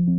Hello,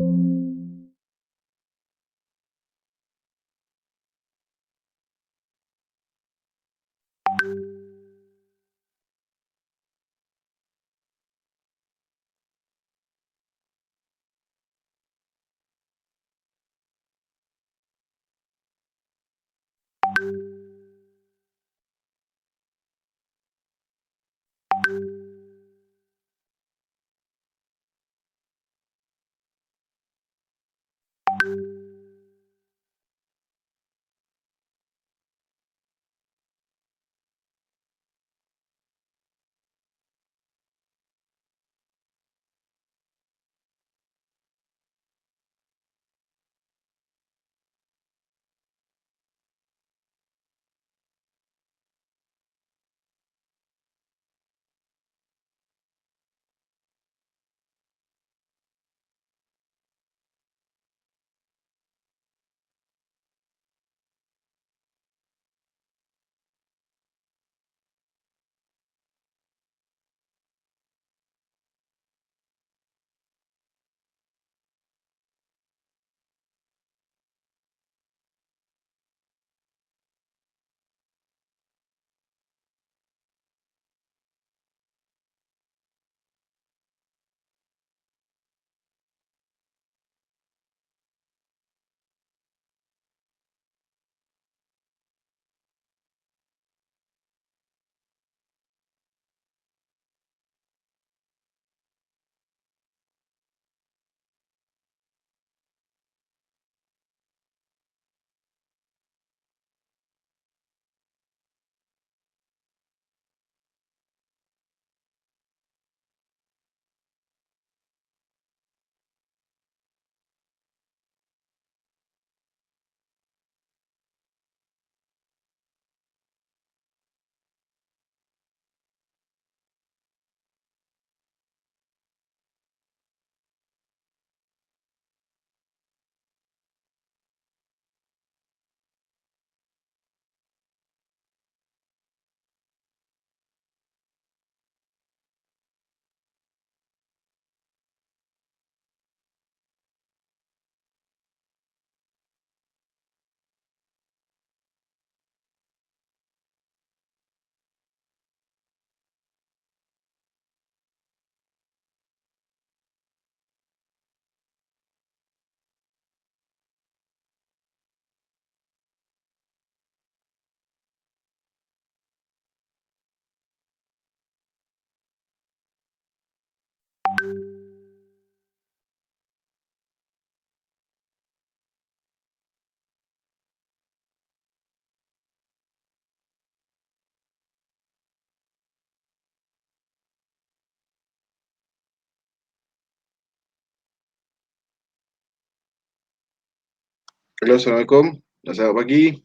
Assalamualaikum. Selamat pagi.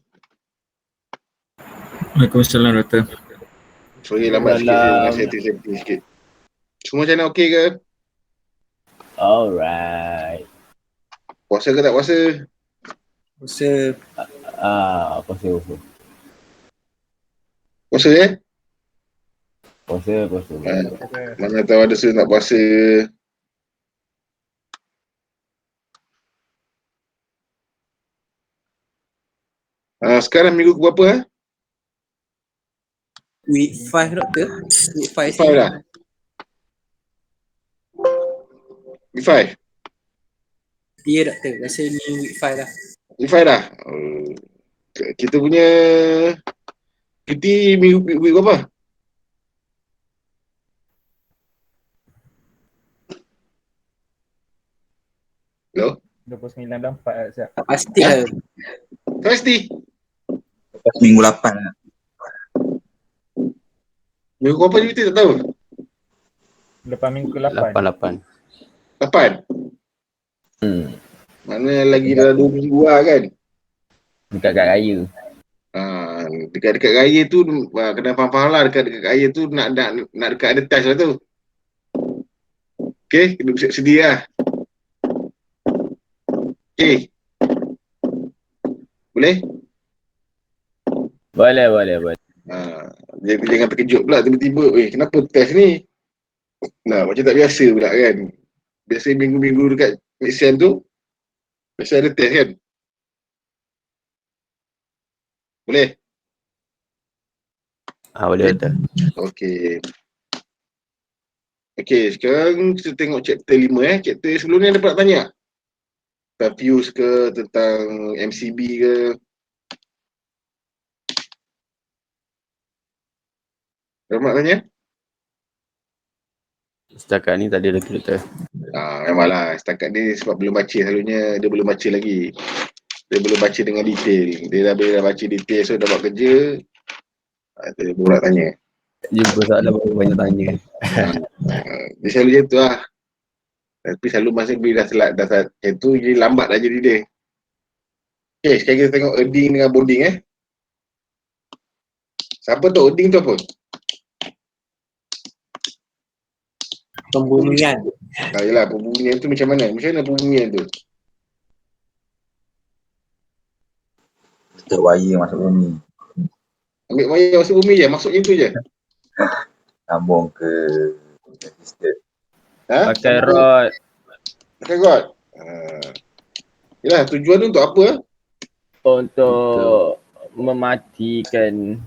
Waalaikumsalam Doktor. Sorry lambat sikit, saya tengah setting sikit. Semua macam mana, okey ke? Alright. Puasa ke tak puasa? Puasa. Puasa. Puasa Puasa. Mana tahu ada suruh nak puasa. Sekarang minggu ke berapa? Week 5 Doktor. Week 5 5 dah. Week 5? Ya Doktor, rasa ni week 5 dah. Week 5 dah? Kita punya cuti minggu week berapa? Hello? 29/4 siap. Tak pasti lah. Pasti? Minggu 8 lah. Minggu berapa cuti tak tahu? Lepas minggu ke-8. 8? Mana lagi dah 2 minggu lah kan? Dekat kat raya. Dekat-dekat raya tu kena faham-faham lah, dekat raya tu nak dekat ada test lah tu. Okay, kena bersiap sedia lah. Okay. Boleh? Boleh. Jangan terkejut pula tiba-tiba, kenapa test ni? Macam tak biasa pula kan. Biasa minggu-minggu dekat mixen tu biasa ada test kan? Boleh? Boleh ada. Okey. Okey, sekarang kita tengok chapter 5 Chapter sebelum ni ada nak tanya? Tentang fuse ke, tentang MCB ke? Ada nak tanya? Setakat ni tak ada lagi doktor. Memanglah setakat ni sebab belum baca, selalunya dia belum baca lagi. Dia belum baca dengan detail. Dia dah baca detail, so dah buat kerja. Dia baru nak tanya. Jumpa soalan baru banyak tanya. Dia selalu macam tu lah. Tapi selalu masa bila dah macam tu, jadi lambat dah jadi dia. Okay, sekarang kita tengok earding dengan bonding Siapa tu earding tu apa? Pembumian. Yelah, pembumian tu macam mana? Macam mana pembumian tu? Letak wire masuk bumi. Ambil wayar masuk bumi je, masuk macam tu je? Sambung ke resistor. Pakai rod. Pakai rod? Yelah, tujuan tu untuk apa? Untuk mematikan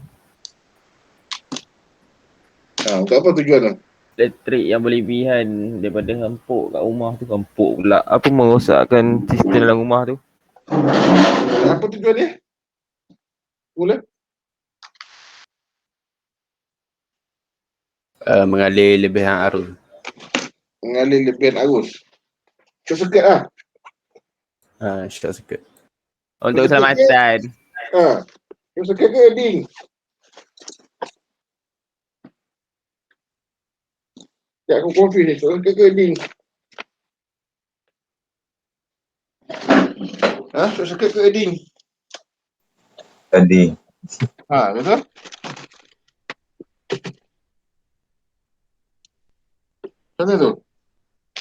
Untuk apa tujuan tu? elektrik yang berlebihan daripada hempuk kat rumah tu. Hempuk pula. Apa merosakkan sistem dalam rumah tu. Apa tujuan dia? Mula? Mengalir lebihan arus. Mengalir lebihan arus. Short circuit lah. Short circuit. Untuk keselamatan. Short circuit ke earding? Tak aku confuse ni. Short circuit ke earding? Short circuit ke earding? Earding. Betul? Macam tu?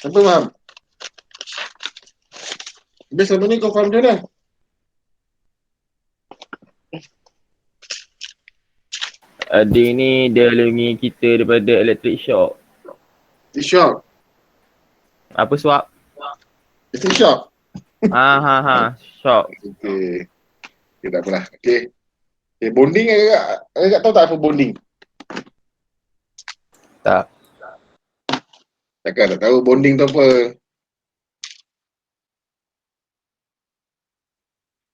Siapa faham? Habis selama ni kau faham macam mana? Earding ni dia lindungi kita daripada electric shock. Electric shock? Apa suap? Electric shock? Shock. Okay, tak apalah. Okay, bonding agak tahu tak apa bonding? Tak. Takkan tak tahu bonding tu apa.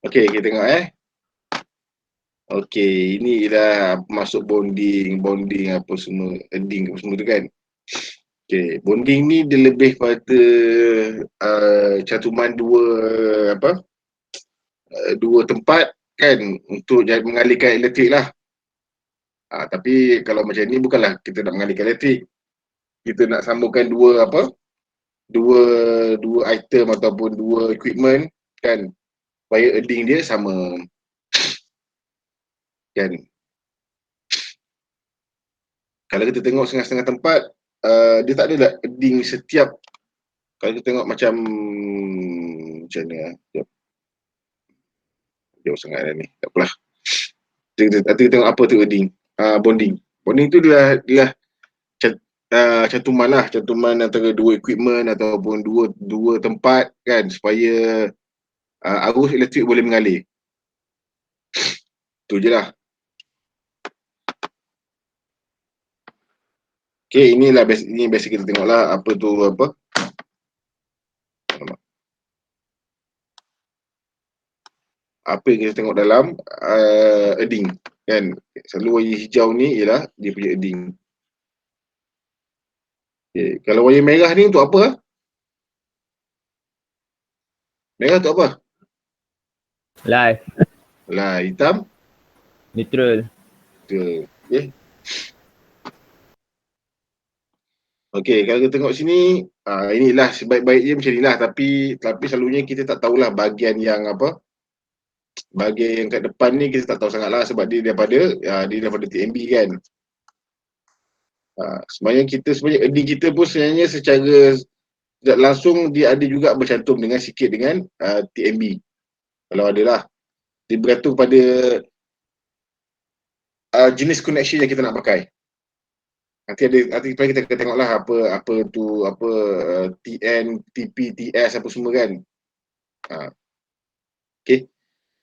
Okay, kita tengok Okay, ini dah masuk bonding apa semua, earding apa semua tu kan. Okay, bonding ni dia lebih pada cantuman dua tempat kan untuk mengalihkan elektrik lah. Tapi kalau macam ni bukanlah kita nak mengalihkan elektrik. Kita nak sambungkan dua item ataupun dua equipment kan, supaya earding dia sama kan. Kalau kita tengok setengah-setengah tempat dia tak ada earding setiap. Kalau kita tengok macam mana jauh sangat dah ni, tak apalah. Kita tengok apa tu earding. Bonding tu dia cantuman antara dua equipment ataupun dua tempat kan, supaya arus elektrik boleh mengalir. Tu je lah. Okay, ini biasa kita tengok lah apa yang kita tengok dalam earding kan. Selalu wayar hijau ni ialah dia punya earding. Okay. Kalau wayar merah ni untuk apa? Merah untuk apa? Live. Hitam? Neutral. Okay. Okay, kalau kita tengok sini, inilah sebaik-baiknya macam inilah, tapi selalunya kita tak tahulah bahagian yang kat depan ni kita tak tahu sangat lah, sebab dia daripada TMB kan. Sebenarnya earding kita pun sebenarnya secara tidak langsung dia ada juga bercantum sikit dengan TMB. Kalau ada lah. Dia bergantung pada jenis connection yang kita nak pakai. nanti kita akan tengoklah apa tu TN, TP, TS apa semua kan. Okey.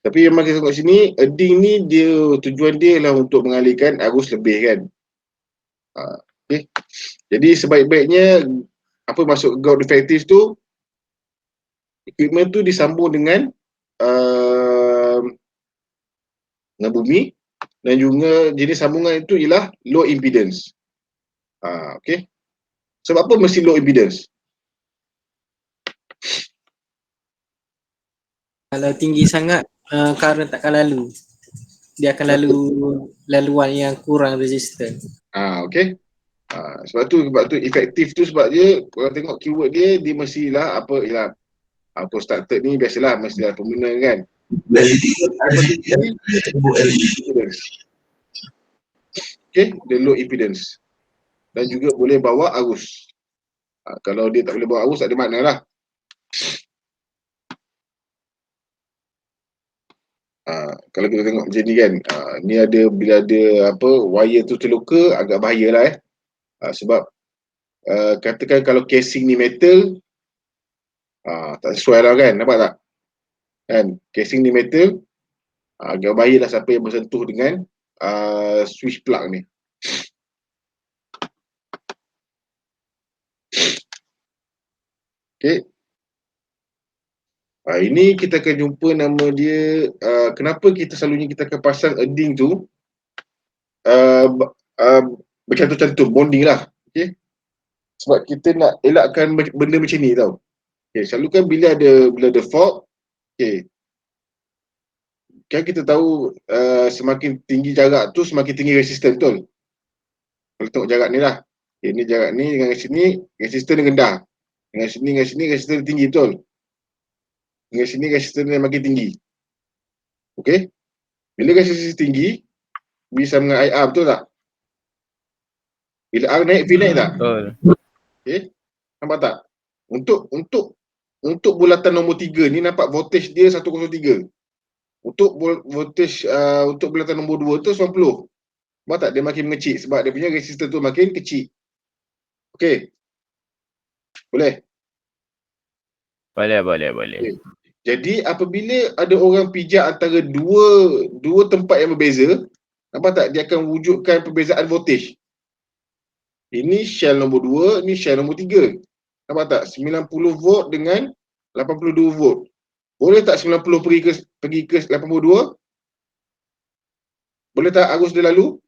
Tapi memang kita tengok sini earthing ni dia tujuan dia lah untuk mengalihkan arus lebih kan. Okey. Jadi sebaik-baiknya apa masuk ground effective tu, equipment tu disambung dengan dengan bumi, dan juga jenis sambungan itu ialah low impedance. Okey. Sebab apa mesti low impedance? Kalau tinggi sangat, current takkan lalu. Dia akan lalu laluan yang kurang resistant. Okey. Sebab tu efektif tu sebab dia kalau tengok keyword dia mestilah ialah started ni biasalah mestilah permanent kan. Okey, dia low impedance. Dan juga boleh bawa arus. Kalau dia tak boleh bawa arus tak ada makna lah. Kalau kita tengok macam ni kan, ni ada bila ada wire tu terluka agak bahayalah sebab katakan kalau casing ni metal, tak sesuai lah kan, nampak tak? Kan, casing ni metal, agak bahayalah siapa yang bersentuh dengan switch plug ni. Okay. Ini kita akan jumpa nama dia, kenapa kita selalunya kita akan pasang earthing tu bercantum-cantum, bonding lah. Okay. Sebab kita nak elakkan benda macam ni tau. Okay, selalu kan bila ada fault, okay, kan kita tahu semakin tinggi jarak tu semakin tinggi resisten, betul? Kalau tengok jarak ni lah. Okay, ni jarak ni dengan sini resisten dia rendah. Dengan sini resisten dia tinggi, betul? Dengan sini resisten dia makin tinggi. Okey? Bila resisten tinggi, bisa dengan IR, betul tak? Bila R naik, V naik tak? Betul. Okey? Nampak tak? Untuk bulatan nombor 3 ni nampak voltage dia 103. Untuk voltage untuk bulatan nombor 2 tu 90. Nampak tak? Dia makin mengecil sebab dia punya resisten tu makin kecil. Okey. Boleh? Boleh. Okay. Jadi apabila ada orang pijak antara dua tempat yang berbeza, nampak tak? Dia akan wujudkan perbezaan voltage. Ini shell nombor 2, ini shell nombor 3. Nampak tak? 90 volt dengan 82 volt. Boleh tak 90 pergi ke 82? Boleh tak arus dia lalu?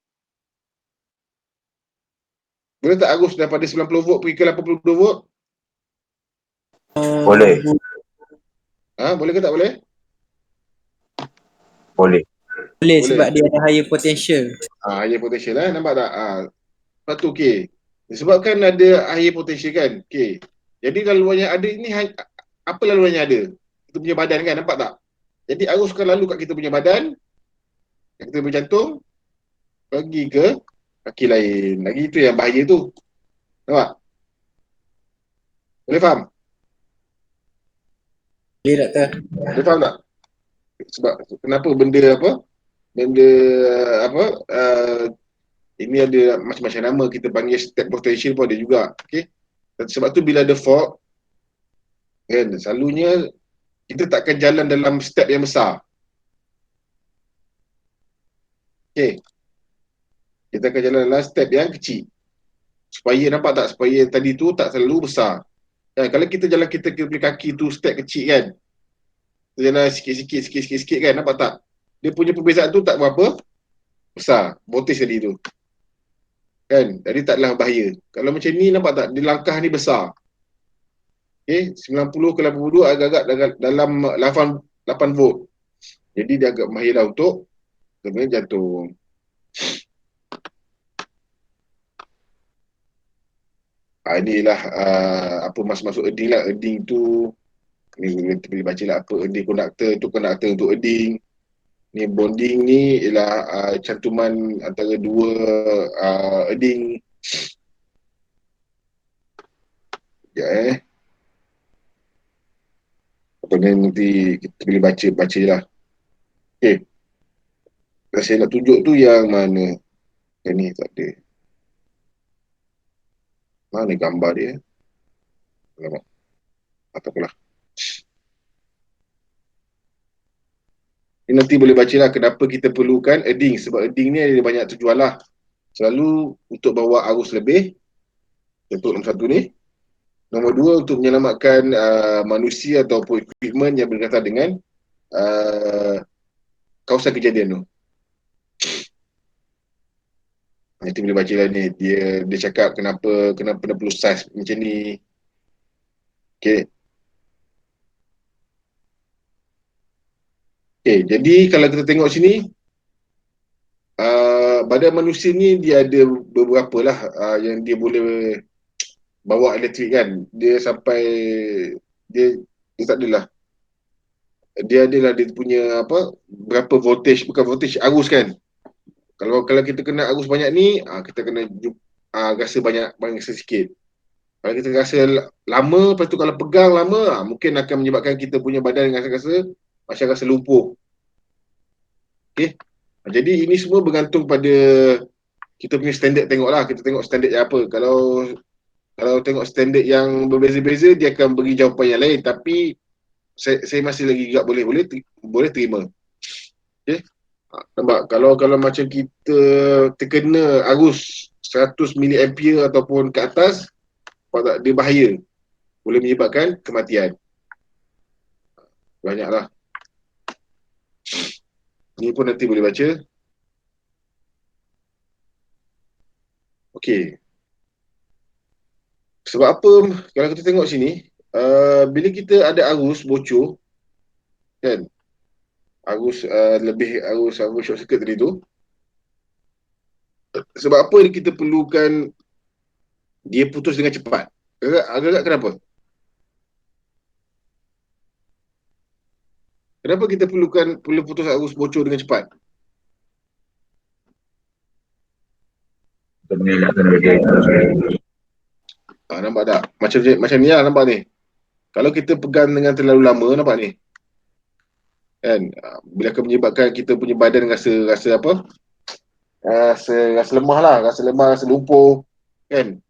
Boleh tak arus daripada 90 volt pergi ke 82 volt? Boleh. Boleh ke tak boleh? Boleh. Boleh sebab dia ada higher potential. Higher potential nampak tak? Sebab tu okey. Disebabkan ada higher potential kan. Okey. Jadi laluan yang ada ni apa laluan yang ada? Kita punya badan kan, nampak tak? Jadi arus akan lalu kat kita punya badan, kat kita punya jantung, pergi ke kaki lain. Lagi itu yang bahaya tu. Nampak? Boleh faham? Boleh doktor? Boleh faham tak? Sebab kenapa benda ini ada macam-macam nama, kita panggil step potential pun ada juga. Okey. Sebab tu bila ada fault kan, selalunya kita takkan jalan dalam step yang besar. Okey. Kita akan jalan dalam step yang kecil. Supaya nampak tak, supaya tadi tu tak terlalu besar. Kan, kalau kita jalan kita punya kaki tu step kecil kan. Kita jalan sikit-sikit kan, nampak tak? Dia punya perbezaan tu tak berapa besar, voltage tadi tu. Kan? Jadi taklah bahaya. Kalau macam ni nampak tak, dia langkah ni besar. Okey, 90 ke 82 agak-agak dalam 8 volt. Jadi dia agak bahaya untuk sebenarnya jantung. Inilah apa masuk earthing lah. Earthing tu ni kita boleh baca lah apa earthing conductor tu, conductor untuk earthing. Ni bonding ni ialah cantuman antara dua earthing. Ya apa ni nanti kita boleh baca je lah. Okey. Saya nak tunjuk tu yang mana. Yang ni tak ada. Mana gambar dia? Alamak. Apalah. Ini nanti boleh baca lah kenapa kita perlukan earding. Sebab earding ni ada banyak tujuan lah. Selalu untuk bawa arus lebih. Untuk nombor satu ni. Nombor dua, untuk menyelamatkan manusia ataupun equipment yang berkaitan dengan kawasan kejadian tu. Nanti boleh baca lah ni. Dia cakap kenapa perlu saiz macam ni. Okay. Okay, jadi kalau kita tengok sini, badan manusia ni dia ada beberapa lah yang dia boleh bawa elektrik kan. Dia sampai, dia tak adalah. Dia adalah dia punya berapa voltage, bukan voltage, arus kan. Kalau kita kena arus banyak ni, kita kena rasa banyak sikit. Kalau kita rasa lama, lepas tu kalau pegang lama, mungkin akan menyebabkan kita punya badan rasa macam rasa lumpuh. Okay. Jadi ini semua bergantung pada kita punya standard, tengoklah. Kita tengok standard yang apa. Kalau tengok standard yang berbeza-beza, dia akan beri jawapan yang lain. Tapi saya masih lagi juga boleh terima. Okay. Nampak? Kalau macam kita terkena arus 100 mA ataupun ke atas, dia bahaya. Boleh menyebabkan kematian. Banyaklah. Ni pun nanti boleh baca. Okey. Sebab apa, kalau kita tengok sini, bila kita ada arus bocor, kan, arus short circuit tadi tu, sebab apa kita perlukan dia putus dengan cepat? Agak-agak kenapa? Kenapa kita perlu putus arus bocor dengan cepat? Untuk mengelakkan radiator. Nampak tak? Macam ni lah, nampak ni. Kalau kita pegang dengan terlalu lama, nampak ni. Kan? Bila akan menyebabkan kita punya badan rasa apa? Rasa lemah lah, rasa lumpuh. Kan?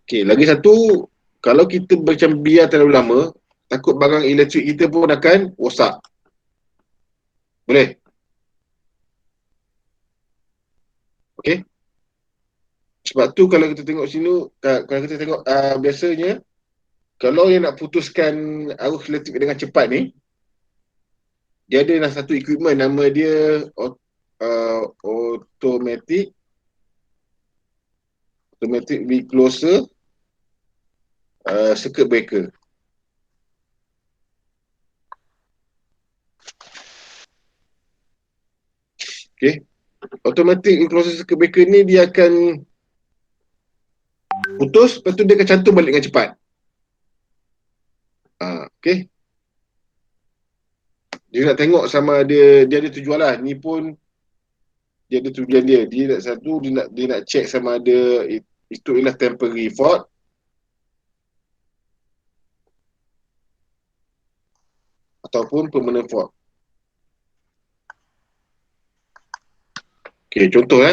Okey, lagi satu, kalau kita macam biar terlalu lama, takut barang elektrik kita pun akan rosak. Boleh? Okey? Sebab tu kalau kita tengok sini, kalau kita tengok biasanya, kalau yang nak putuskan arus elektrik dengan cepat ni, dia ada satu equipment, nama dia automatic recloser circuit breaker. Okay. Automatic recloser circuit breaker ni dia akan putus, lepas tu dia akan cantum balik dengan cepat. Okay. Dia nak tengok sama dia ada tujuan lah. Ni pun dia ada tujuan dia. Dia nak check sama ada itu ialah temporary fault ataupun permanent fault. Okay, contoh.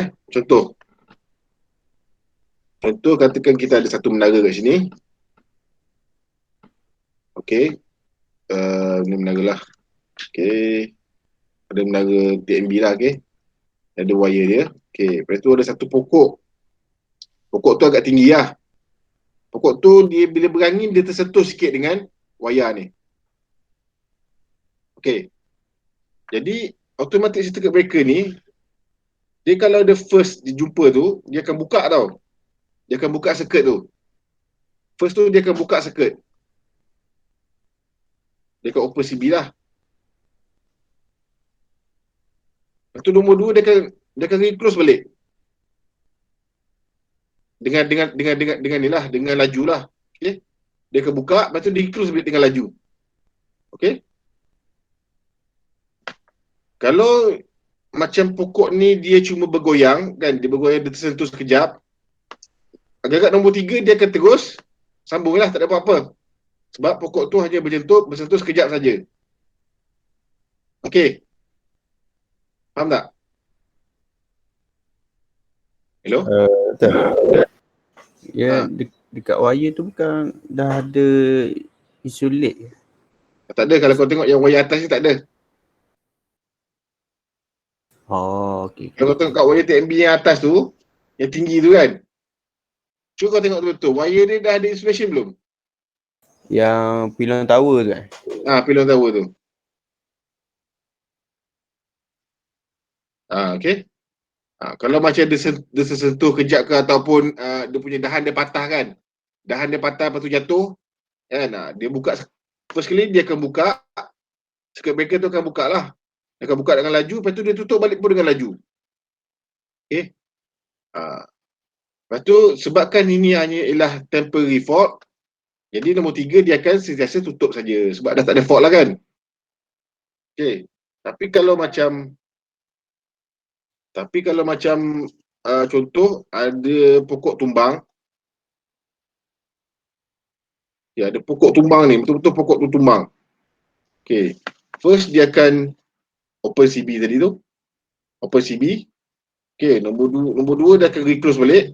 Contoh, katakan kita ada satu menara kat sini. Okay. Ini menara lah. Okay. Ada menara TMB lah, okay. Ada wire dia. Okay. Lepas tu ada satu pokok. Pokok tu agak tinggi lah. Pokok tu dia bila berangin dia tersentuh sikit dengan wire ni. Okay. Jadi automatic circuit breaker ni, dia kalau dia first dijumpa tu, dia akan buka tau. Dia akan buka circuit tu. First tu dia akan buka circuit. Dia akan open CB lah. Lepas tu nombor 2 dia akan reclose balik. Dengan ni lah, dengan laju lah. Okay. Dia akan buka, lepas tu dia reclose balik dengan laju. Okay. Kalau macam pokok ni dia cuma bergoyang, kan, dia bergoyang, dia tersentuh sekejap. Agak-agak nombor 3 dia akan terus sambung lah, tak ada apa-apa. Sebab pokok tu hanya bersentuh sekejap saja. Okey. Faham tak? Hello? Betul. Ya, dekat wire tu bukan dah ada insulate ke? Tak ada, kalau kau tengok yang wire atas ni tak ada. Oh, okey. Kalau kau tengok kat wire TMB yang atas tu, yang tinggi tu kan, cuba kau tengok betul-betul, wire dia dah ada insulation belum? Yang pilihan tower tu kan? Pilihan tower tu. Okay. Kalau macam dia tersentuh kejap ke ataupun dia punya dahan dia patah kan. Dahan dia patah lepas tu jatuh kan. Dia buka first kali dia akan buka. Circuit breaker tu akan buka lah. Dia akan buka dengan laju, lepas tu dia tutup balik pun dengan laju. Okay. Lepas tu sebabkan ini hanya ialah temporary fault, jadi nombor 3 dia akan sentiasa tutup saja sebab dah tak ada fault lah kan. Okay. Tapi kalau macam contoh ada pokok tumbang. Ya, ada pokok tumbang ni, betul-betul pokok tu tumbang. Okay. First dia akan open CB tadi tu. Open CB. Okay, nombor 2 dia akan reclose balik.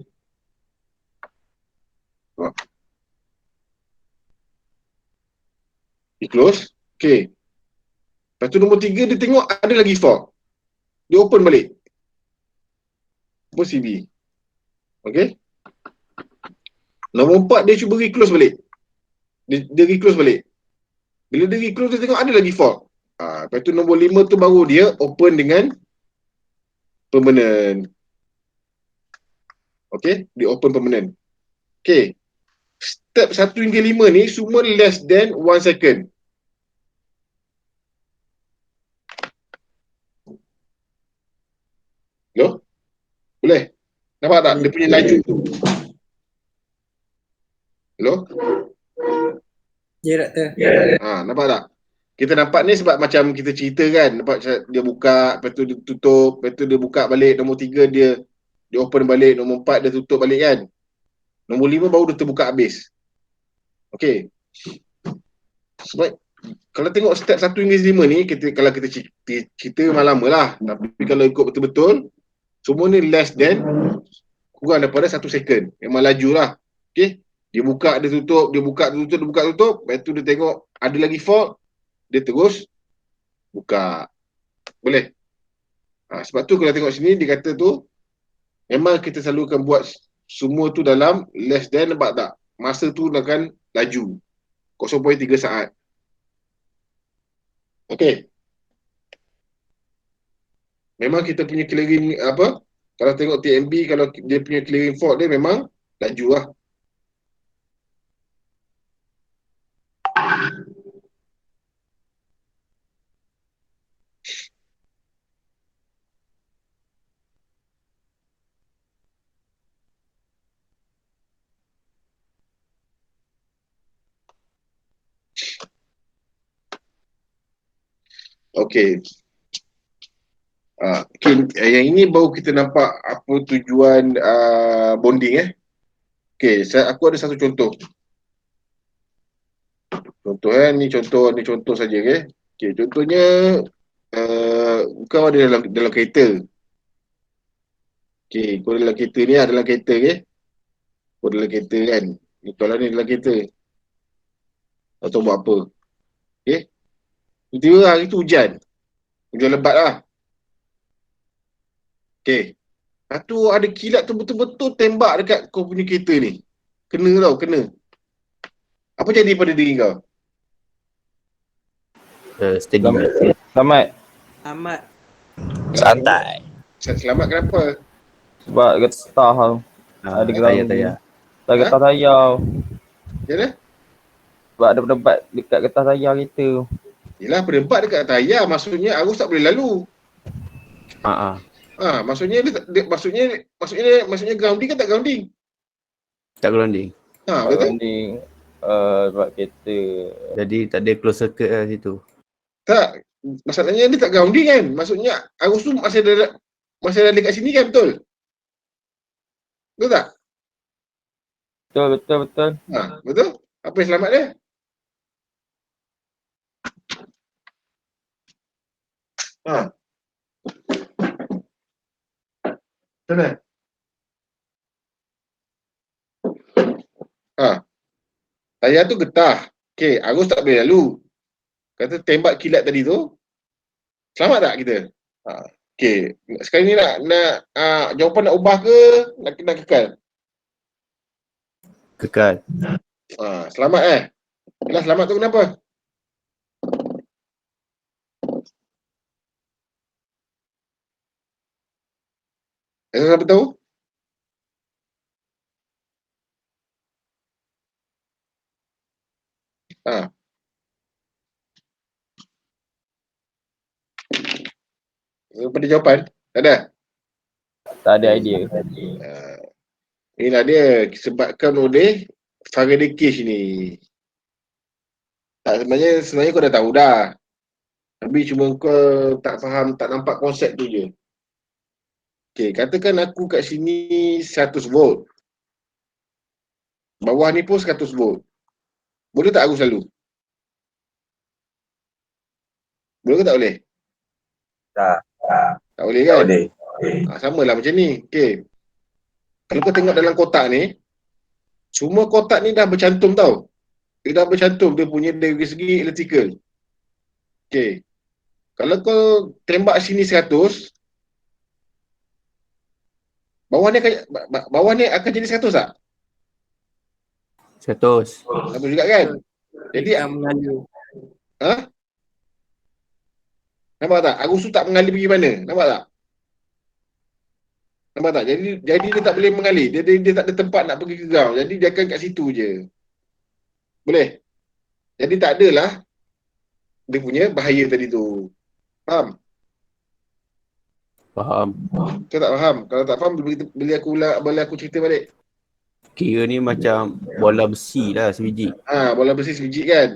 Reclose. Okay. Lepas tu nombor 3 dia tengok ada lagi fault. Dia open balik. Open CB. Okay. Nombor 4 dia cuba reclose balik. Dia reclose balik. Bila dia reclose dia tengok ada lagi fault. Lepas tu nombor 5 tu baru dia open dengan permanent. Okay, dia open permanent. Okay. Step 1 hingga 5 ni semua less than 1 second. Hello? Boleh? Nampak tak? Dia punya laju tu. Hello? Ya, doktor. Nampak tak? Kita nampak ni sebab macam kita cerita kan. Nampak dia buka, lepas tu dia tutup, lepas tu dia buka balik. Nombor 3 dia open balik. Nombor 4 dia tutup balik kan. Nombor 5 baru dia terbuka habis. Okay. Sebab kalau tengok step 1 hingga 5 ni, kalau kita cerita memang lama lah. Tapi kalau ikut betul-betul, semua ni less than kurang daripada 1 second. Memang laju lah. Okay. Dia buka, dia tutup, dia buka, dia tutup, dia buka, tutup. Lepas tu dia tengok ada lagi fault. Dia terus buka. Boleh? Sebab tu kalau tengok sini, dia kata tu, memang kita selalu akan buat semua tu dalam less than, nampak tak? Masa tu akan laju. 0.3 saat. Okay. Memang kita punya clearing apa? Kalau tengok TMB, kalau dia punya clearing fault dia memang laju lah. Okay. Yang ini baru kita nampak apa tujuan bonding Okay, aku ada satu contoh. Ni contoh saja Okay, contohnya kau ada dalam kereta. Okay, kau dalam kereta ni dalam kereta Kau dalam kereta kan. Kau lah ni dalam kereta. Kau tahu buat apa. Okay. Tiba-tiba hari tu hujan. Hujan lebat lah. Okay. Lepas tu ada kilat tu betul-betul tembak dekat kau punya kereta ni. Kena. Apa jadi pada diri kau? Steady. Selamat. Amat. Santai. Selamat kenapa? Sebab getah tau. Ada ground. Tayar. Tak getah tayar. Macam mana? Sebab ada pendebat dekat getah tayar kereta. Yelah, pendebat dekat tayar. Maksudnya arus tak boleh lalu. Maksudnya grounding kan tak grounding? Tak grounding. Betul? Grounding. Sebab kereta. Jadi tak ada close circuit lah situ. Tak. Masalahnya dia tak grounding kan? Maksudnya arus tu masih ada dekat sini kan, betul? Betul tak? Betul. Betul? Apa yang selamat dia? Macam mana? Tayar tu getah. Okey, arus tak boleh lalu. Kata tembak kilat tadi tu, selamat tak kita? Okey, sekarang ni nak jawapan nak ubah ke nak kekal? Kekal. Selamat Yalah, selamat tu kenapa? Siapa tahu? Pada jawapan? Tak ada? Tak ada idea. Inilah dia disebabkan oleh Faraday cage ni. Sebenarnya kau dah tahu dah. Tapi cuma kau tak faham, tak nampak konsep tu je. Okey, katakan aku kat sini 100 volt. Bawah ni pun 100 volt. Boleh tak arus lalu? Boleh ke tak boleh? Tak boleh kan? boleh. Sama lah macam ni. Okey. Kalau kau tengok dalam kotak ni, semua kotak ni dah bercantum tau. Dia dah bercantum dia punya dari segi elektrikal. Okey. Kalau kau tembak sini 100, bawah ni akan jadi 100 tak? 100. Sama juga kan? Jadi Dia mengalir. nampak tak? Arus tu tak mengalir pergi mana? Nampak tak? Nampak tak? Jadi dia tak boleh mengalir. Dia tak ada tempat nak pergi ke ground. Jadi dia akan kat situ je. Boleh? Jadi tak adalah dia punya bahaya tadi tu. Faham? Faham. Kau tak faham? Kalau tak faham, boleh aku cerita balik. Kira ni macam bola besi lah sebiji. Bola besi sebiji kan?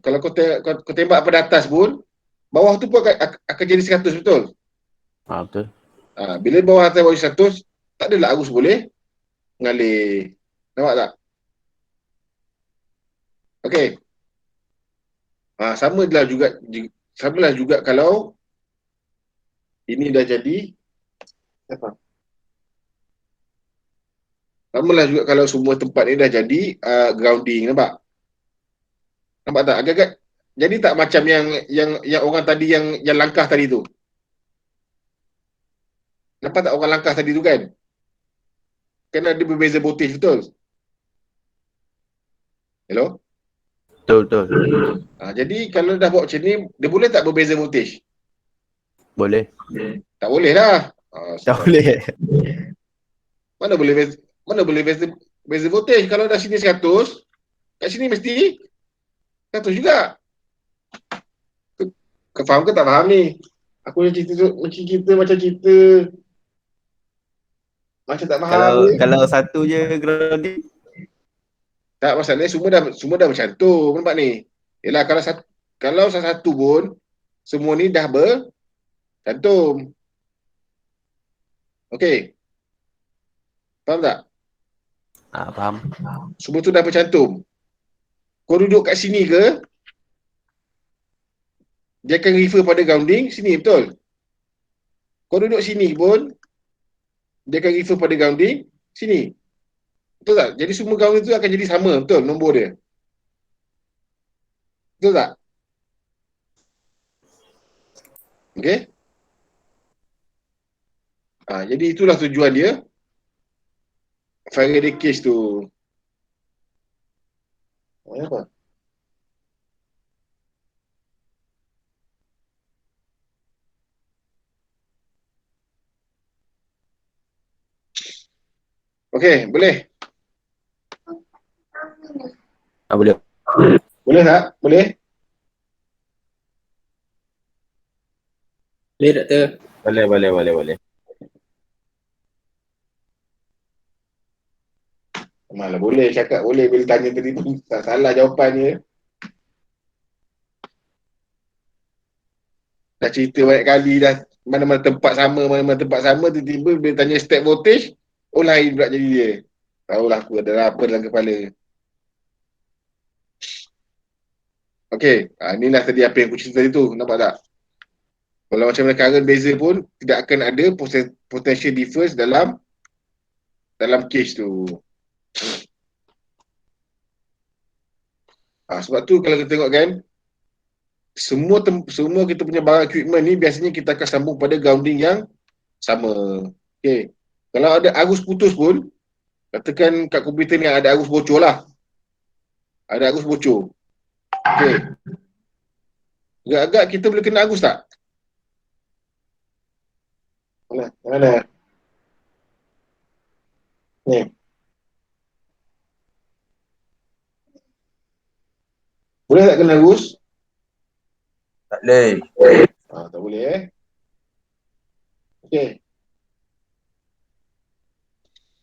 Kalau kau tembak pada atas pun, bawah tu pun akan jadi 100, betul? Betul. Bila bawah atas bawah 100, tak adalah arus boleh mengalir. Nampak tak? Okey. Samalah juga kalau ini dah jadi apa? Samalah juga kalau semua tempat ni dah jadi grounding, nampak? Nampak tak? Agak-agak jadi tak macam yang orang tadi yang langkah tadi tu. Nampak tak orang langkah tadi tu kan? Kan ada berbeza voltage, betul? Hello? Betul. Jadi kalau dah buat macam ni, dia boleh tak berbeza voltage? Boleh. Tak boleh lah. Tak boleh. Mana boleh beza voltage? Kalau dah sini 100, kat sini mesti 100 juga. Kau faham ke tak faham ni? Aku cerita macam tak faham. Kalau satu je grounding. Tak, masalahnya semua dah bercantum, nampak ni. Yalah, kalau satu pun semua ni dah bercantum. Okey. Faham tak? Faham. Semua tu dah bercantum. Kau duduk kat sini ke, dia akan refer pada grounding sini, betul? Kau duduk sini pun, dia akan refer pada grounding sini. Betul tak? Jadi semua grounding tu akan jadi sama, betul? Nombor dia. Betul tak? Okey? Jadi itulah tujuan dia. Faraday cage tu. Apa? Okey, boleh? Boleh. Boleh tak? Boleh? Boleh, Doktor? Boleh. Malah boleh cakap boleh bila tanya tadi pun tak salah jawapannya. Dah cerita banyak kali dah mana-mana tempat sama, tiba-tiba bila tanya step voltage, lain pula jadi dia. Tahulah aku ada apa dalam kepala. Okey, inilah tadi apa yang aku cerita tadi tu, nampak tak? Kalau macam mana current beza pun tidak akan ada potential difference dalam case tu. Sebab tu kalau kita tengok kan, semua kita punya barang equipment ni biasanya kita akan sambung pada grounding yang sama. Okey. Kalau ada arus putus pun, katakan kat komputer ni ada arus bocor lah. Ada arus bocor. Okey. Agak-agak kita boleh kena arus tak? Mana? Ni. Boleh tak kena arus? Tak boleh. Tak boleh Okey.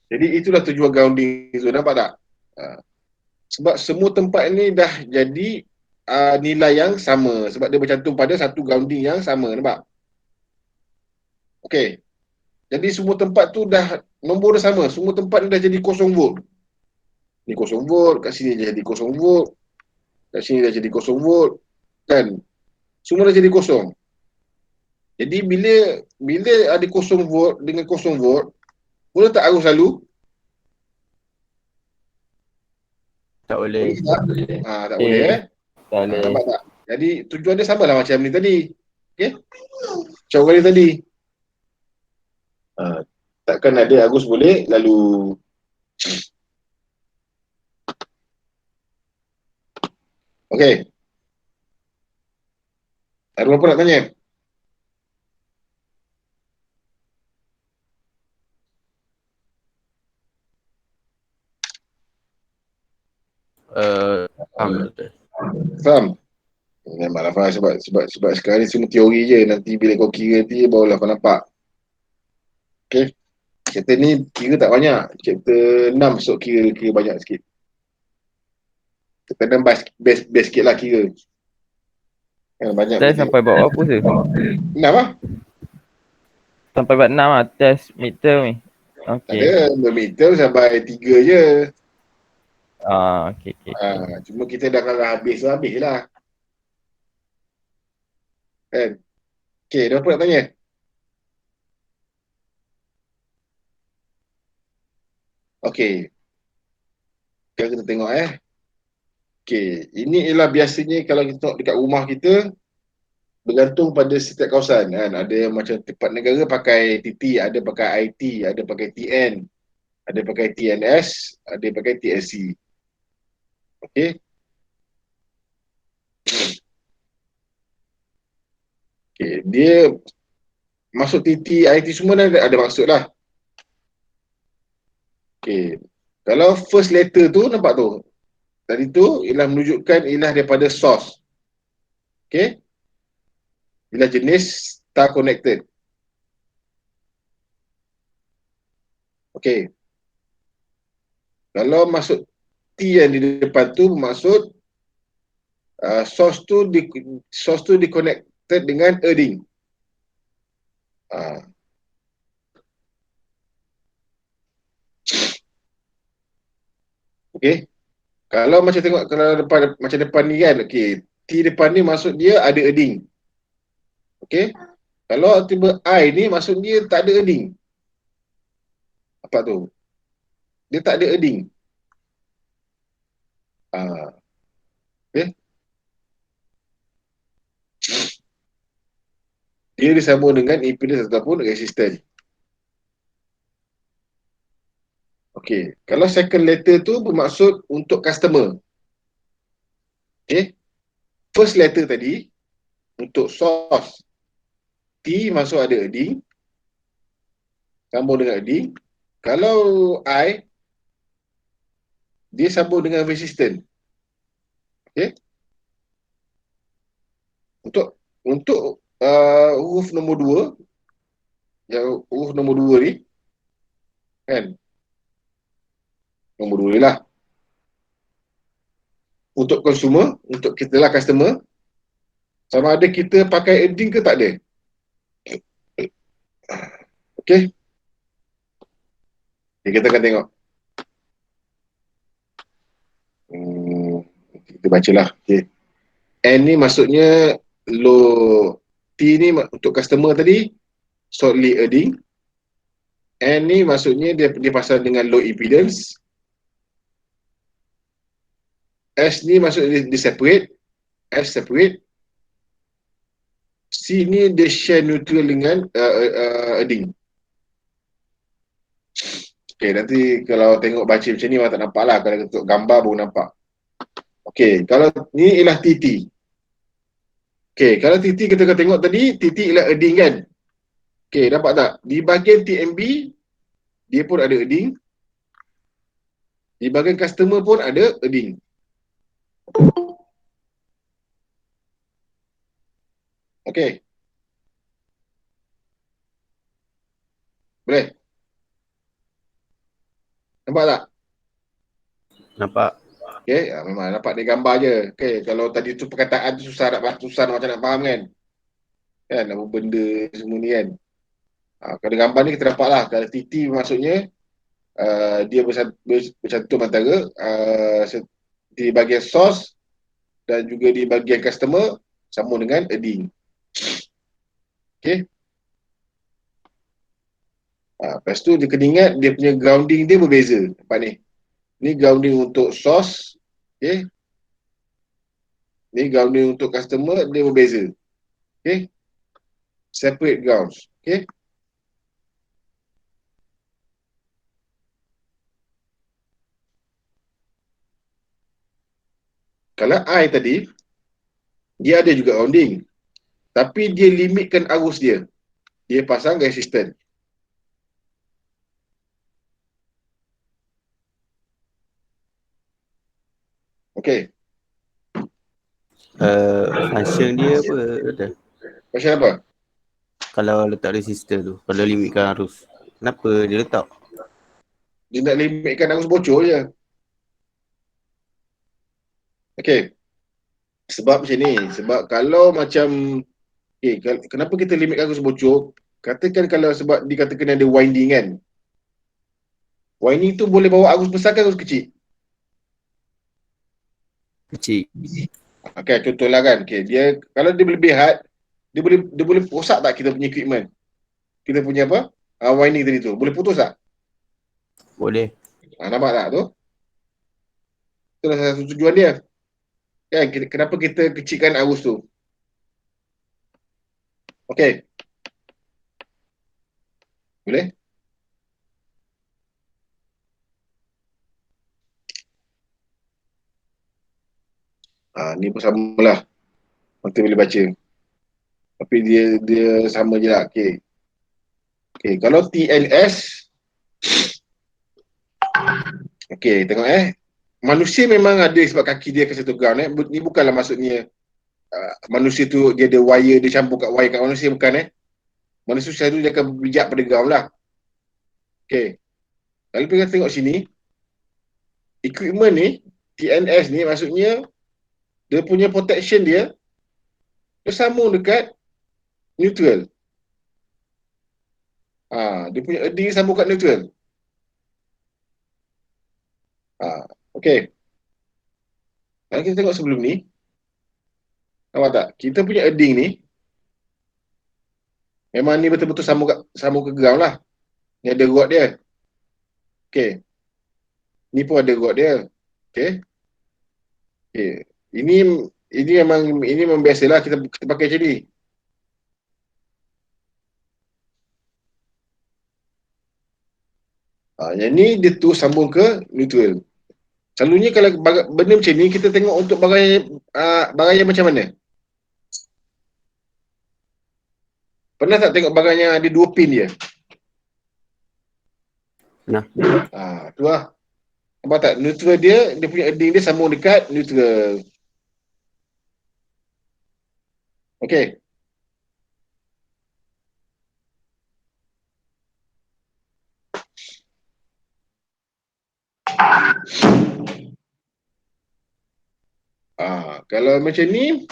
Jadi itulah tujuan grounding tu, nampak tak? Sebab semua tempat ni dah jadi nilai yang sama sebab dia bercantum pada satu grounding yang sama, nampak? Okey. Jadi semua tempat tu dah nombor dah sama, semua tempat ni dah jadi 0 volt. Ni 0 volt, kat sini jadi 0 volt. Kat sini dah jadi 0 volt. Kan? Semua dah jadi kosong. Jadi bila ada 0 volt dengan 0 volt, boleh tak arus lalu? Tak boleh. Boleh tak? Tak boleh Tak boleh. nampak tak? Jadi tujuan dia samalah macam ni tadi. Okey? Macam kali tadi. Takkan ada arus boleh lalu. Okey. Ada apa nak tanya? Faham betul. Faham? Memanglah faham sebab sekarang ni semua teori je. Nanti bila kau kira nanti barulah kau nampak. Okey. Chapter ni kira tak banyak. Chapter 6 besok kira banyak sikit. Chapter 6 best sikit lah kira. Banyak Test sampai bab apa tu? 6 lah. Sampai bab 6 lah test midterm ni. Tak Okey. ada. Midterm sampai 3 je. Okey. Cuma kita dah kalau habis lah. Kan? Okey, ada apa nak tanya? Okey. Sekarang kita tengok Okey, ini ialah biasanya kalau kita tengok dekat rumah kita bergantung pada setiap kawasan kan. Ada yang macam tempat negara pakai TT, ada pakai IT, ada pakai TN, ada pakai TNS, ada pakai TSC. Okey. Okey, dia masuk TT, IT semua ada maksud lah. Okey. Kalau first letter tu nampak tu. Tadi tu ialah menunjukkan ialah daripada source. Okey. Ialah jenis star connected. Okey. Kalau masuk T yang di depan tu bermaksud source tu di-connected dengan earthing. Okey. Kalau macam tengok kalau depan ni kan, okey, T depan ni maksud dia ada earthing. Okey. Kalau tiba I ni maksud dia tak ada earthing. Apa tu? Dia tak ada earthing. Okey. Dia disambung dengan impedance ataupun resistance. Okey, kalau second letter tu bermaksud untuk customer. Okey. First letter tadi untuk source. T masuk ada earthing. Sambung dengan earthing. Kalau I dia sambung dengan resistance. Okey. Untuk huruf nombor 2, yang huruf nombor 2 ni kan, nombor 2 ni lah untuk consumer, untuk kita lah customer, sama ada kita pakai earthing ke tak ada. Okey. Kita akan tengok. Kita bacalah. Okey. N ni maksudnya low, T ni untuk customer tadi shortly earthing. N ni maksudnya dia pasal dengan low impedance. S ni maksud dia separate, S separate, C ni dia share neutral dengan edding. Okay, nanti kalau tengok baca macam ni memang tak nampak lah. Kalau tengok gambar baru nampak. Okay, kalau ni ialah TT. Okay, kalau TT kita akan tengok tadi, TT ialah edding kan? Okay, dapat tak? Di bahagian TMB, dia pun ada edding. Di bahagian customer pun ada edding. Okay. Boleh? Nampak tak? Nampak. Okay, memang nampak dia gambar je. Okay, kalau tadi tu perkataan tu susah nak macam nak faham kan? Kan, apa benda semua ni kan? Kalau gambar ni kita nampak lah. Kalau TT maksudnya, dia bercantum antara di bahagian source dan juga di bahagian customer sama dengan edding. Okay. Lepas tu dia kena ingat dia punya grounding dia berbeza. Nampak ni. Ni grounding untuk source. Okay. Ni grounding untuk customer, dia berbeza. Okay. Separate grounds. Okay. Kalau I tadi, dia ada juga grounding. Tapi dia limitkan arus dia. Dia pasang resistor. Okay. Function dia apa? Ada. Macam apa? Kalau letak resistor tu, kalau limitkan arus. Kenapa dia letak? Dia nak limitkan arus bocor je. Okay. Sebab macam ni. Sebab kalau macam, okay, kenapa kita limitkan arus bocor? Katakan kalau sebab dikatakan ada winding kan. Winding tu boleh bawa arus besar ke arus kecil? Kecil. Okay, contohlah kan. Okay, dia kalau dia berlebihan, dia boleh rosak tak kita punya equipment? Kita punya apa? Winding tadi tu. Boleh putus tak? Boleh. Nampak tak tu? Itulah salah satu tujuan dia. Kan, kenapa kita kecilkan arus tu? Okay. Boleh? Ni pun sama lah. Nanti boleh baca. Tapi dia sama je lah. Okay. Okay, kalau TNS, okay, tengok manusia memang ada sebab kaki dia ke satu ground. Ni bukanlah maksudnya manusia tu dia ada wire, dia campur kat wire kat manusia, bukan Manusia selalu dia akan bijak pada ground lah. Okay. Kalau kita tengok sini, equipment ni, TNS ni maksudnya dia punya protection dia sambung dekat neutral. Dia punya edding sambung kat neutral. Okay. Kalau kita tengok sebelum ni, nampak tak? Kita punya edding ni memang ni betul-betul sambung ke ground lah. Ni ada rod dia. Okay. Ni pun ada rod dia. Okay. Okay. Ini memang biasalah kita pakai macam ni. Yang ni dia tu sambung ke neutral. Selalunya kalau benda macam ni kita tengok untuk barang yang macam mana? Pernah tak tengok barang yang ada 2 pin dia? Pernah. Tu lah. Nampak tak? Neutral dia punya edding dia sambung dekat neutral. Okay. Kalau macam ni,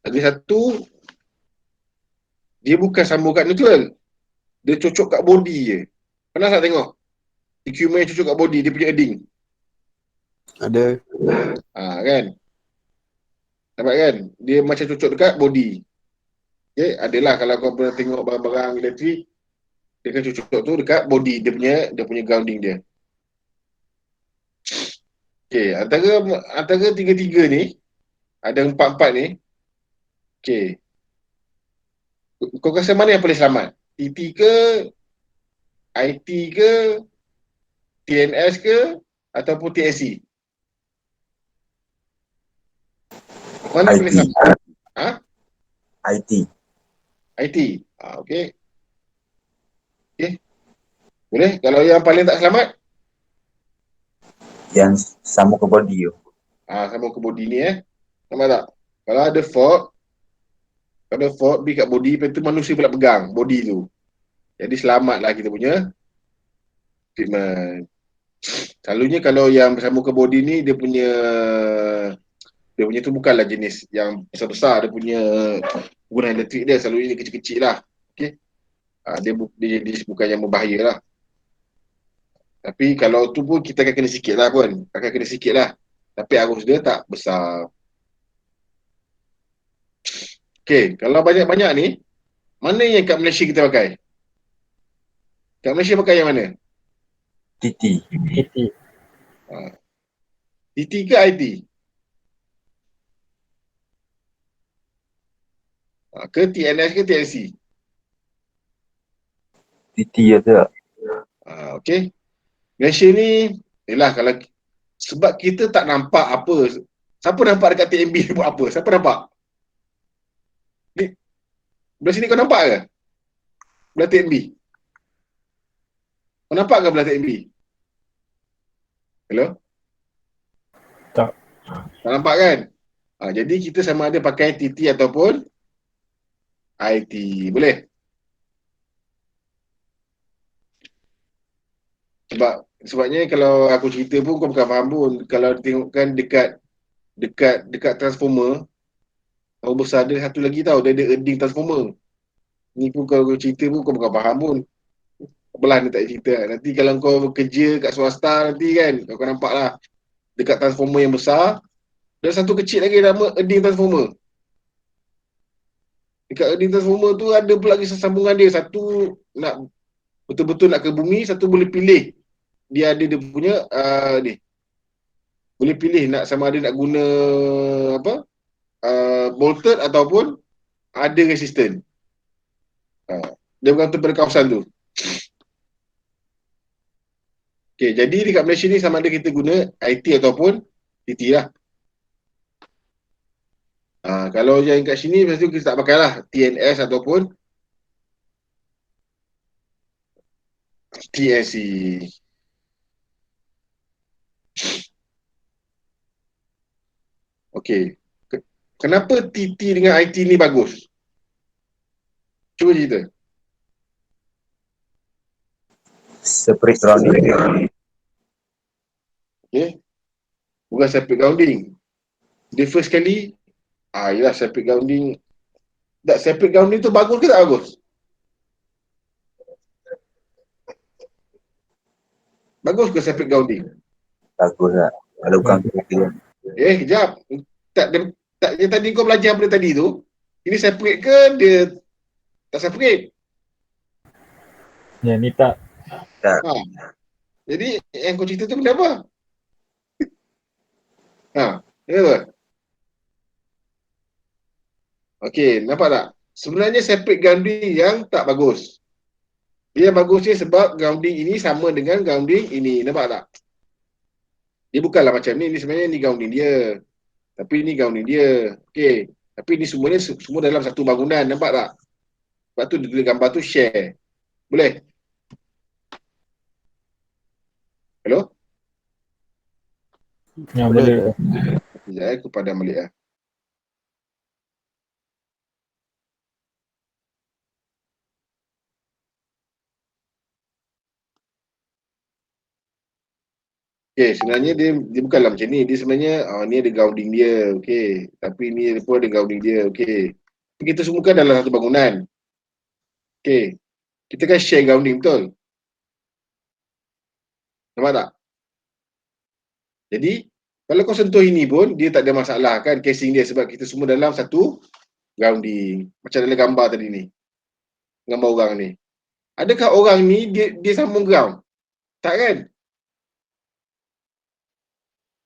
lagi satu, dia bukan sambung kat neutral. Dia cocok kat body je. Pernah tak tengok? Equipment yang cocok kat body, dia punya edding. Ada. Kan? Nampak kan? Dia macam cocok dekat body. Okay, adalah kalau kau pernah tengok barang-barang elektrik, dia kan cocok tu dekat body, dia punya grounding dia. Okey, antara tiga-tiga ni, ada empat-empat ni. Okey. Kau rasa mana yang paling selamat? TT ke, IT ke, TNS ke, ataupun TSC? Mana yang paling IT. selamat? Ha? IT. IT. Okey. Okey. Boleh? Kalau yang paling tak selamat, Yang sama ke body tu. sama ke body ni Nampak tak? Kalau ada fault pergi kat body, lepas tu manusia pula pegang body tu. Jadi selamatlah kita punya treatment. Selalunya kalau yang bersama ke body ni, dia punya tu bukanlah jenis yang besar-besar. Dia punya guna elektrik dia selalunya dia kecil-kecil lah. Okay? Dia bukan yang berbahaya lah. Tapi kalau tu pun kita akan kena sikit lah pun. Tapi arus dia tak besar. Okay, kalau banyak-banyak ni, mana yang kat Malaysia kita pakai? Kat Malaysia pakai yang mana? TT. TT. TT ke IT? Ke TNS ke TNC? TT ada. Okay. Malaysia ni, yelah kalau sebab kita tak nampak apa. Siapa nampak dekat TMB dia buat apa? Siapa nampak? Ni, belah sini kau nampak ke? Belah TMB? Kau nampak ke belah TMB? Hello? Tak. Tak nampak kan? Jadi kita sama ada pakai TT ataupun IT. Boleh? Sebabnya kalau aku cerita pun kau bukan faham pun. Kalau tengokkan dekat transformer, tahu besar ada satu lagi tau, dia ada earding transformer. Ni pun kalau kau cerita pun kau bukan faham pun. Belah ni tak cerita. Nanti kalau kau kerja kat swasta nanti kan, kau nampak lah dekat transformer yang besar, ada satu kecil lagi nama earding transformer. Dekat earding transformer tu ada pula lagi sambungan dia. Satu nak betul-betul nak ke bumi, satu boleh pilih. Dia ada dia punya ni. Boleh pilih nak sama ada nak guna apa? Bolted ataupun ada resistant. Dia bergantung pada kawasan tu. Okay, jadi dekat Malaysia ni sama ada kita guna IT ataupun TT lah. Kalau yang kat sini, lepas tu kita tak pakai lah TNS ataupun TNC. Okay. Kenapa TT dengan IT ni bagus? Cuba cerita. Separate grounding. Okay. Bukan separate grounding. Dia first kali, yelah separate grounding. Tak, separate grounding tu bagus ke tak bagus? Bagus ke separate grounding? Bagus lah. Kalau bukan kita. Kejap. Tak, yang tadi kau belajar benda tadi tu, ini separate ke dia tak separate? Yang ni tak. Jadi yang kau cerita tu benda apa? Ya ke? Okey, nampak tak? Sebenarnya separate grounding yang tak bagus. Dia bagusnya sebab grounding ini sama dengan grounding ini. Nampak tak? Dia bukanlah macam ni. Ini sebenarnya ni grounding dia. Tapi ni grounding dia. Okey. Tapi ni semuanya semua dalam satu bangunan. Nampak tak? Sebab tu dia tulis gambar tu share. Boleh? Hello? Yang boleh. Sekejap aku padam balik lah. Okay, sebenarnya dia bukanlah macam ni. Dia sebenarnya, ni ada grounding dia. Okay. Tapi ni pun ada grounding dia. Okay. Kita semua kan dalam satu bangunan. Okay. Kita kan share grounding, betul? Nampak tak? Jadi, kalau kau sentuh ini pun, dia tak ada masalah kan casing dia sebab kita semua dalam satu grounding. Macam dalam gambar tadi ni. Gambar orang ni. Adakah orang ni dia sambung ground? Tak kan?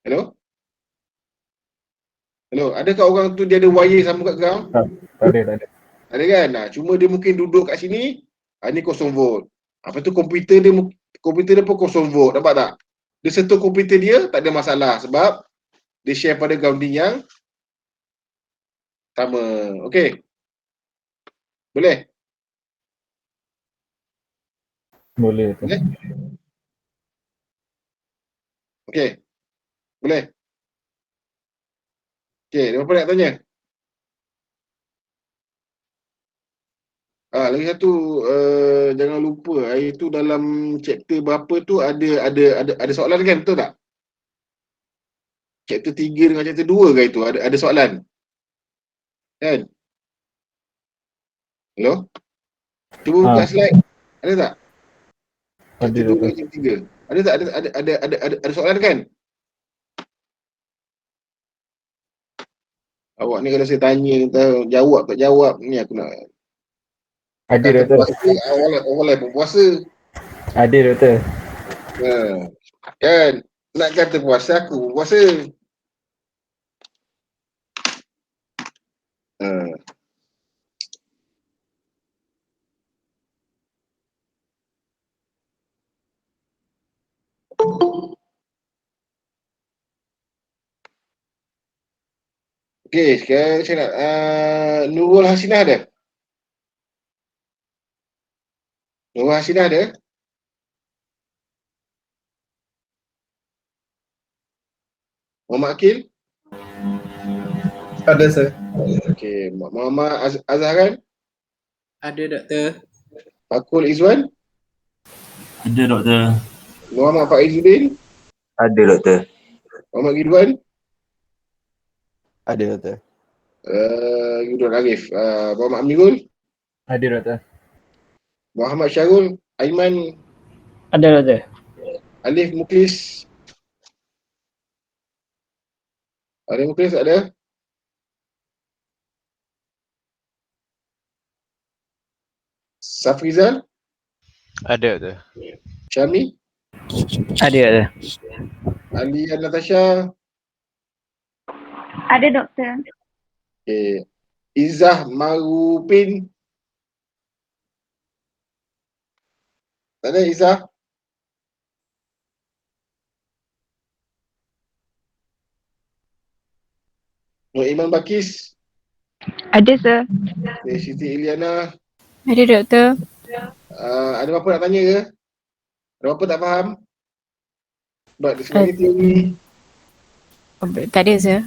Hello? Hello, adakah orang tu dia ada wire sama kat ground? Tak ada. Ada kan? Cuma dia mungkin duduk kat sini, ni 0 volt. Apa tu komputer dia pun 0 volt. Nampak tak? Dia sentuh komputer dia, tak ada masalah sebab dia share pada grounding yang sama. Okey. Boleh? Boleh tu. Boleh? Okey. Boleh? Okey, ada apa nak tanya? Lagi satu, jangan lupa hari tu dalam chapter berapa tu ada soalan kan, betul tak? Chapter 3 dengan chapter 2 kan itu ada soalan. Kan? Hello? Cuba buka slide. Ada tak? Ada Chapter 2 tu. dengan chapter 3. Ada tak? Ada soalan kan? Awak ni kalau saya tanya jawab tak jawab ni aku nak Ada kata doktor. puasa orang pun puasa. Ada doktor. Kan? Nak kata puasa aku pun puasa. Okey, sekarang saya nak Nurul Hasinah ada? Nurul Hasinah ada? Muhammad Akil? Ada sir. Okey, Muhammad Azharan? Ada doktor. Fakul Izwan? Ada doktor. Muhammad Faizuddin? Ada doktor. Muhammad Ridwan? Ada doktor. Yudhul Arif. Muhammad Amirul? Ada doktor. Muhammad Syarul? Aiman? Ada doktor. Alif Muklis? Alif Muklis ada? Safrizal? Ada doktor. Syami? Ada doktor. Alia Natasha? Ada doktor. Okay. Izzah Marupin? Tak ada Izzah? Nur Iman Bakis? Ada sir. Okay. Siti Iliana? Ada doktor. Ada apa-apa nak tanya ke? Ada apa-apa tak faham? Sebab dia semua ni teori. Tak ada sir.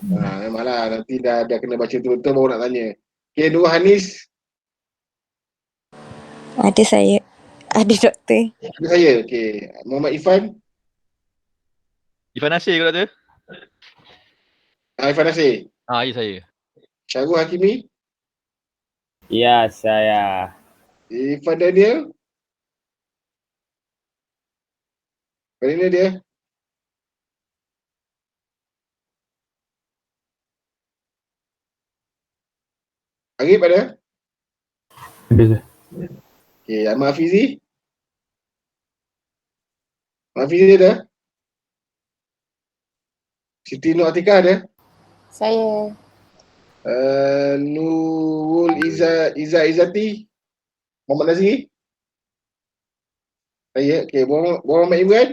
Memanglah nanti dah kena baca betul-betul baru nak tanya. Okay, Nur Hanis? Ada saya. Ada doktor. Ada saya. Okay. Muhammad Ifan? Ifan Nasir ke doktor? Ifan Nasir? Ya saya. Syarul Hakimi? Ya, saya. Ifan Daniel? Kat mana dia? Arif ada? Ada sir. Okay, Ahmad Hafizi? Ahmad Hafizi ada? Siti Nur Atikah ada? Saya. Nurul Izzati? Muhammad Nazri? Saya, okay. Muhammad Imran?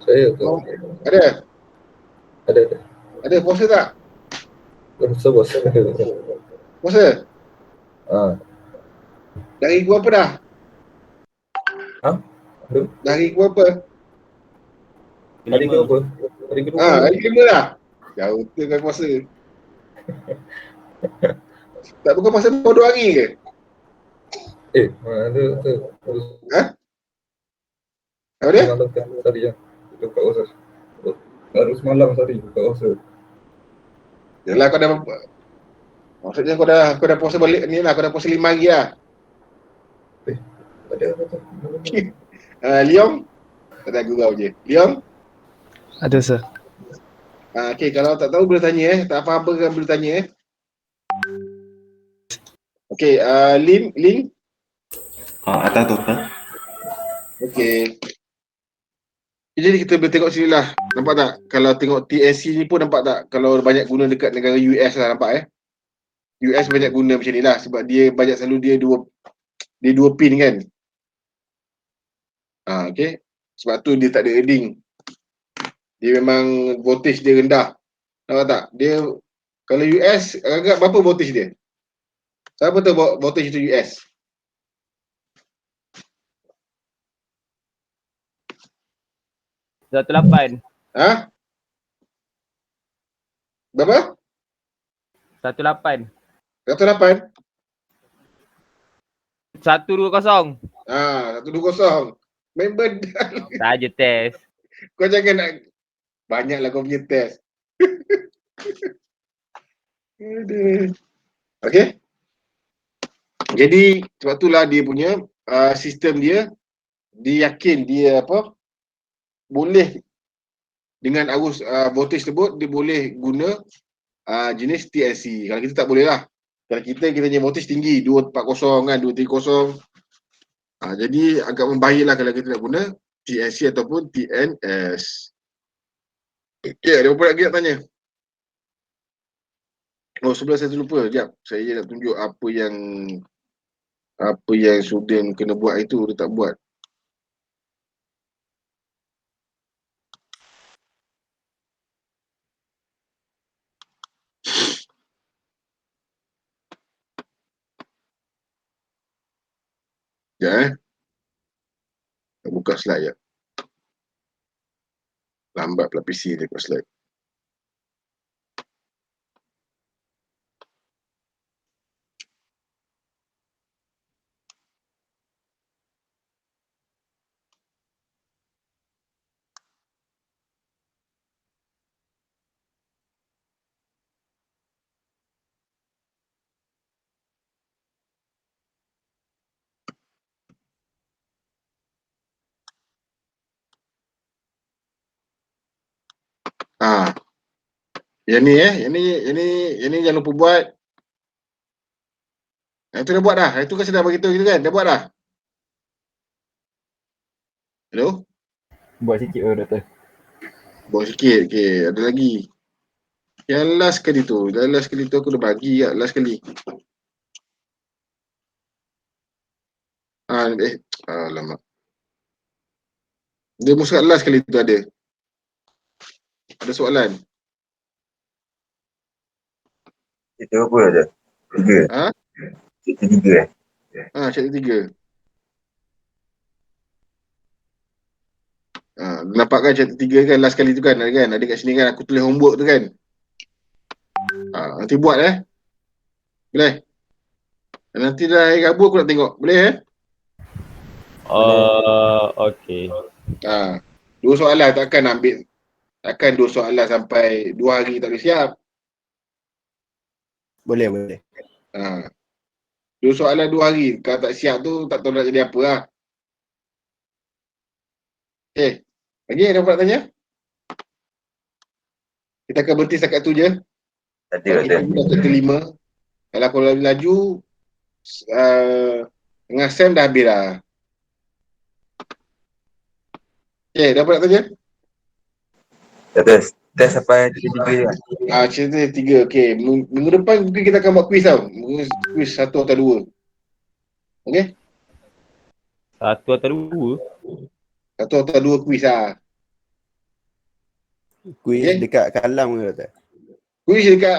Saya tu. Ada? Ada. Ada puasa tak? Bos. Puasa? Dari gua apa dah? Belum. Dari gua apa? Hari ke apa? Hari kedua. Hari kelima dah? Jauh tu kan puasa. Tak bukan puasa baru 2 hari ke? Ada tu. Apa dia? Malam tadi yang kita buka puasa. Baru semalam tadi buka puasa. Yalah kau dah maksudnya kau dah puasa balik ni lah, kau dah puasa 5 hari lah. Ada apa tu? Leong? Tak ada gurau je. Leong? Ada sir. Okay, kalau tak tahu boleh tanya tak faham apa kan boleh tanya Okay, Ling? Ada doktor. Okay. Jadi kita boleh tengok sini lah. Nampak tak? Kalau tengok TNC ni pun nampak tak? Kalau banyak guna dekat negara US lah, nampak US banyak guna macam ni lah. Sebab dia banyak selalu dia dua pin kan. Okay. Sebab tu dia tak ada earding. Dia memang voltage dia rendah. Nampak tak? Dia kalau US agak berapa voltage dia? Siapa tahu voltage itu US? Satu 8. Berapa? 18. 108? 120. 120. Member Saja test. kau jangan nak banyaklah kau punya test. Okay. Jadi sebab itulah dia punya sistem dia yakin dia boleh dengan arus voltage tersebut dia boleh guna jenis TNC. Kalau kita tak boleh lah. Kalau kita punya voltage tinggi 240 kan, 230. Jadi agak membahayalah kalau kita nak guna TNC ataupun TNS. Okay, ada apa lagi nak tanya? Sebelah saya terlupa. Sekejap. Saya nak tunjuk apa yang student kena buat itu dia tak buat. Sekejap nak buka slide je. Lambat pula PC dia buka slide. Yang ni jangan lupa buat. Itu dah buat dah. Itu kan saya dah beritahu kita kan. Dah buat dah. Hello? Buat sikit doktor. Buat sikit. Okay, ada lagi. Yang last kali tu. Last kali tu aku dah bagi kat last kali. Alamak. Dia musuh kat last kali tu ada. Ada soalan. Itu apa ada? 3. Chapter 3 Chapter 3. Nampak kan chapter 3 kan last kali tu kan? Ada kat sini kan aku tulis homework tu kan. Nanti buat boleh? Nanti dah air Rabu aku nak tengok. Boleh Okay. 2 soalan takkan 2 soalan sampai 2 hari tak boleh siap. Boleh. 2 soalan 2 hari. Kalau tak siap tu tak tahu nak jadi apa lah. Okay. Lagi ada apa nak tanya? Kita akan berhenti setakat tu je. Ada. Chapter 5. Kalau aku laju tengah SEM dah habis dah. Okay, dah apa nak tanya? Test sampai chapter 3 kan? Chapter 3. Okay. Minggu depan mungkin kita akan buat quiz tau. Quiz 1 atau 2. Okay? 1 atau 2? 1 atau 2 quiz lah. Kuis dekat kalam ke doktor? Quiz dekat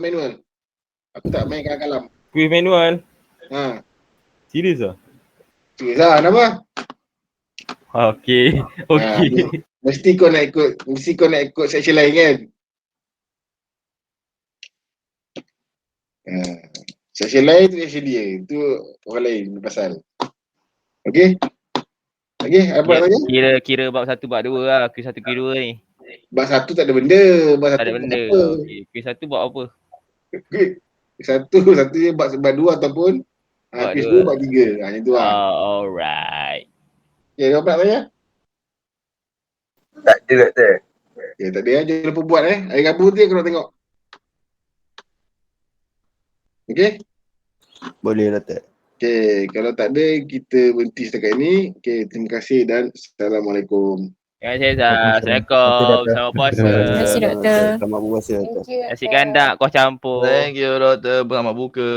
manual. Aku tak main kalam-kalam. Kuis manual? Serius lah? Serius lah, kenapa? Okay. Mesti kau nak ikut section lain kan? Section lain tu section dia. Itu orang lain pasal. Okay? Okay, apa nak tanya? Kira bab 1 bab 2 lah. Kuis 1 kuis 2 ni. Bab 1 tak ada benda. Tak ada benda. Okay. Kuis 1 bab apa? Kuis 1 dia bab 2 ataupun kuis 2 bab 3. Macam tu lah. Alright. Okay, apa nak tanya? Tak ada doktor. Okay, tak ada. Jangan lupa buat Hari Rabu tu aku nak tengok. Okay? Boleh doktor. Okay, kalau tak ada kita berhenti setakat ini. Okay, terima kasih dan Assalamualaikum. Terima kasih Zah. Assalamualaikum. Selamat puasa. Terima kasih doktor. Selamat berpuasa. Thank you. Nasi gandak kuah campur. Thank you doktor. Selamat buka.